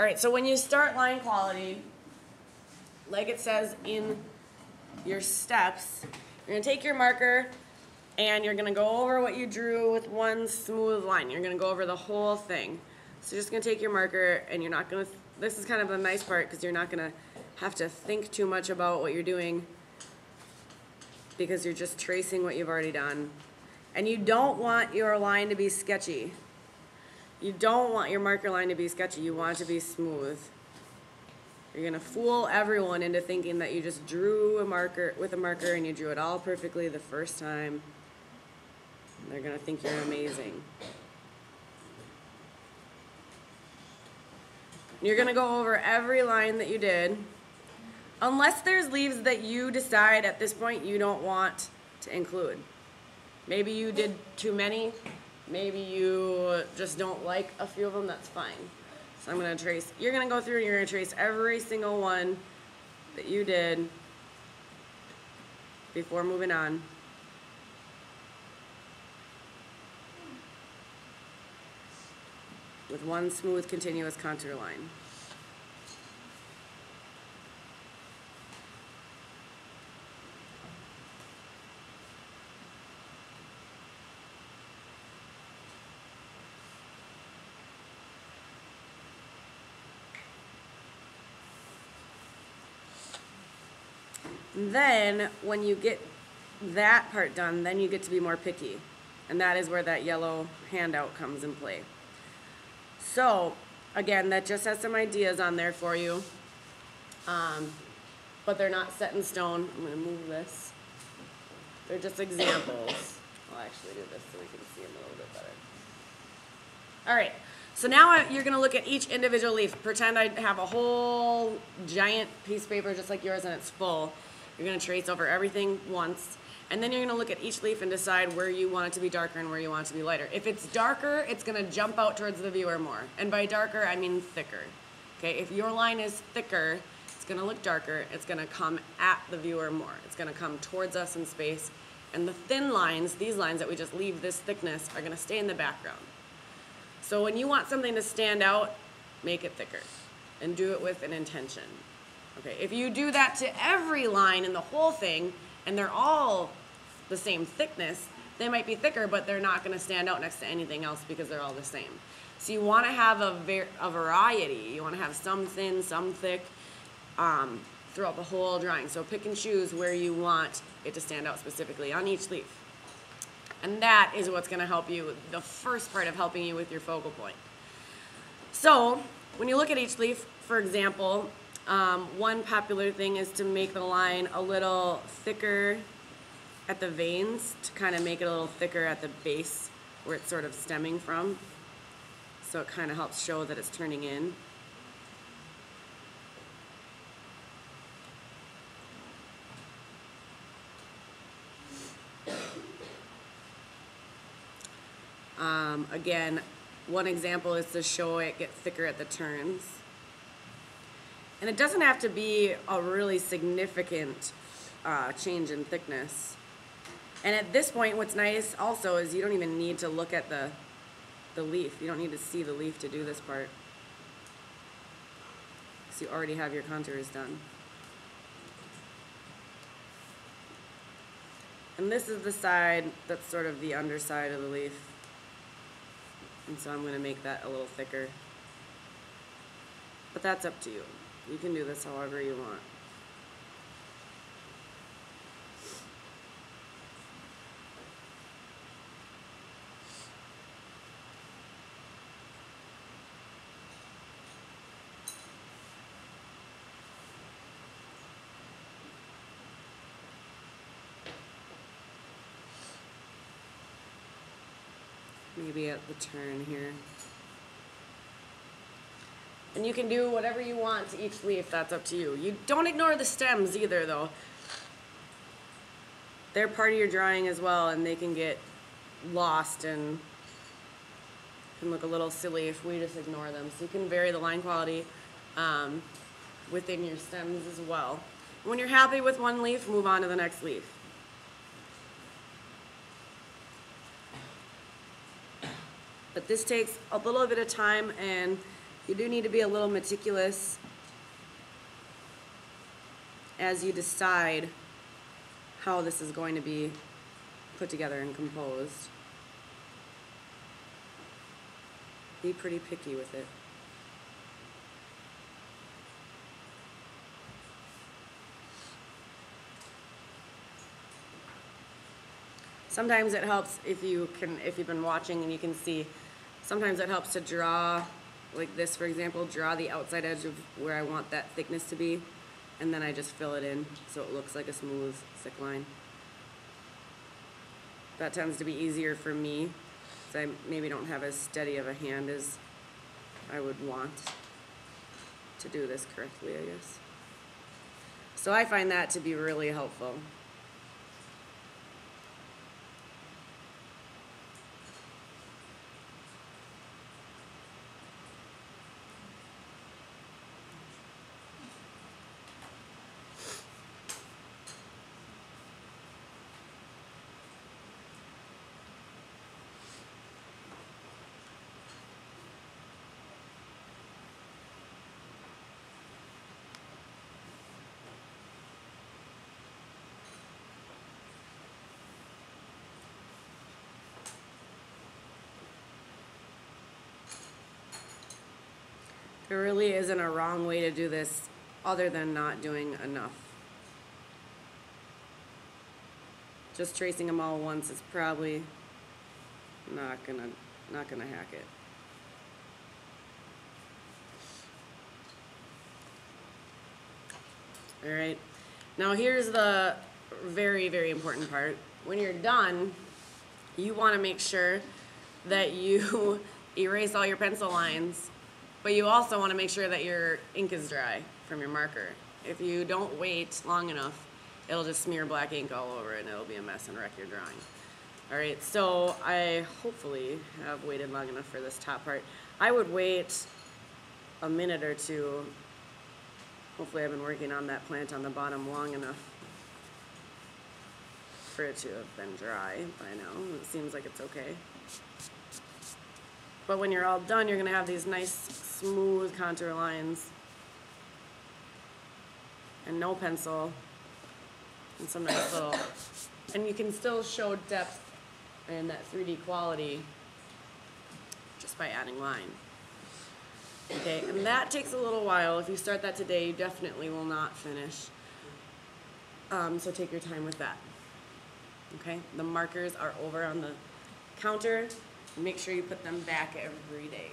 All right, so when you start line quality, like it says in your steps, you're gonna take your marker and you're gonna go over what you drew with one smooth line. You're gonna go over the whole thing. So you're just gonna take your marker and you're not gonna, this is kind of the nice part because you're not gonna have to think too much about what you're doing because you're just tracing what you've already done. And you don't want your line to be sketchy. You don't want your marker line to be sketchy. You want it to be smooth. You're gonna fool everyone into thinking that you just drew a marker with a marker and you drew it all perfectly the first time. They're gonna think you're amazing. You're gonna go over every line that you did, unless there's leaves that you decide at this point you don't want to include. Maybe you did too many. Maybe you just don't like a few of them, that's fine. So I'm gonna trace, you're gonna go through and you're gonna trace every single one that you did before moving on. With one smooth, continuous contour line. Then, when you get that part done, then you get to be more picky. And that is where that yellow handout comes in play. So, again, that just has some ideas on there for you. But they're not set in stone. I'm going to move this. They're just examples. I'll actually do this so we can see them a little bit better. All right. So now you're going to look at each individual leaf. Pretend I have a whole giant piece of paper just like yours and it's full. You're going to trace over everything once. And then you're going to look at each leaf and decide where you want it to be darker and where you want it to be lighter. If it's darker, it's going to jump out towards the viewer more. And by darker, I mean thicker. Okay, if your line is thicker, it's going to look darker. It's going to come at the viewer more. It's going to come towards us in space. And the thin lines, these lines that we just leave this thickness, are going to stay in the background. So when you want something to stand out, make it thicker. And do it with an intention. Okay, if you do that to every line in the whole thing, and they're all the same thickness, they might be thicker, but they're not going to stand out next to anything else because they're all the same. So you want to have a variety. You want to have some thin, some thick throughout the whole drawing. So pick and choose where you want it to stand out specifically on each leaf. And that is what's going to help you, the first part of helping you with your focal point. So when you look at each leaf, for example, one popular thing is to make the line a little thicker at the veins to kind of make it a little thicker at the base where it's sort of stemming from. So it kind of helps show that it's turning in. Again, one example is to show it get thicker at the turns. And it doesn't have to be a really significant change in thickness. And at this point, what's nice also is you don't even need to look at the leaf. You don't need to see the leaf to do this part. Because you already have your contours done. And this is the side that's sort of the underside of the leaf. And so I'm going to make that a little thicker. But that's up to you. You can do this however you want. Maybe at the turn here. And you can do whatever you want to each leaf, that's up to you. You don't ignore the stems either though. They're part of your drawing as well and they can get lost and can look a little silly if we just ignore them. So you can vary the line quality within your stems as well. When you're happy with one leaf, move on to the next leaf. But this takes a little bit of time and You do need to be a little meticulous as you decide how this is going to be put together and composed. Be pretty picky with it. Sometimes it helps if you've been watching and you can see, sometimes it helps to draw, like this for example, draw the outside edge of where I want that thickness to be, and then I just fill it in so it looks like a smooth, thick line. That tends to be easier for me, because I maybe don't have as steady of a hand as I would want to do this correctly, I guess. So I find that to be really helpful. There really isn't a wrong way to do this other than not doing enough. Just tracing them all once is probably not gonna hack it. All right, now here's the very, very important part. When you're done, you want to make sure that you erase all your pencil lines, but you also want to make sure that your ink is dry from your marker. If you don't wait long enough, it'll just smear black ink all over it and it'll be a mess and wreck your drawing. All right, so I hopefully have waited long enough for this top part. I would wait a minute or two. Hopefully I've been working on that plant on the bottom long enough for it to have been dry by now. It seems like it's okay. But when you're all done, you're gonna have these nice smooth contour lines and no pencil and some nice little, and you can still show depth and that 3D quality just by adding line. Okay, and that takes a little while. If you start that today, you definitely will not finish. So take your time with that. Okay, the markers are over on the counter. Make sure you put them back every day.